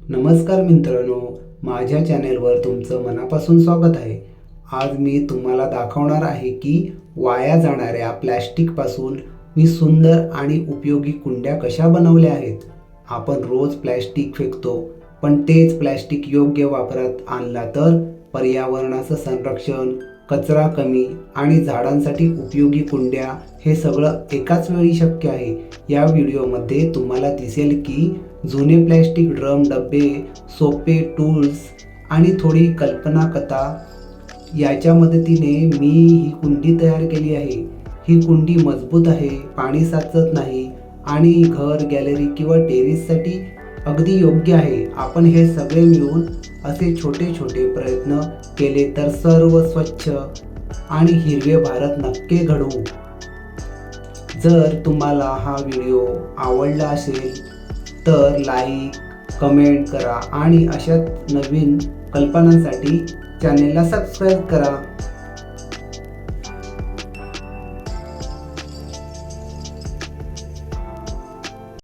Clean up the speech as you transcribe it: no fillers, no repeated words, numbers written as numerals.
नमस्कार मित्रांनो, माझ्या चॅनेलवर तुमचं मनापासून स्वागत आहे। आज मी तुम्हाला दाखवणार आहे की वाया जाणाऱ्या प्लॅस्टिकपासून मी सुंदर आणि उपयोगी कुंड्या कशा बनवल्या आहेत। आपण रोज प्लॅस्टिक फेकतो, पण तेच प्लॅस्टिक योग्य वापरात आणला तर पर्यावरणाचं संरक्षण, कचरा कमी आणि झाडांसाठी उपयोगी कुंड्या हे सगळं एकाच वेळी शक्य आहे। या व्हिडिओमध्ये तुम्हाला दिसेल की जुने प्लॅस्टिक ड्रम डबे, सोपे टूल्स आणि थोडी कल्पना कथा याच्या मदतीने मी ही कुंडी तयार केली आहे। ही कुंडी मजबूत आहे, पाणी साचत नाही आणि घर, गॅलरी किंवा टेरेससाठी अगदी योग्य आहे। आपण हे सगळे मिळून असे छोटे छोटे प्रयत्न केले तर सर्व स्वच्छ आणि हिरवे भारत नक्की घडवू। जर तुम्हाला हा व्हिडिओ आवडला असेल तर लाईक, कमेंट करा आणि अशाच नवीन कल्पनांसाठी चॅनेलला सबस्क्राईब करा।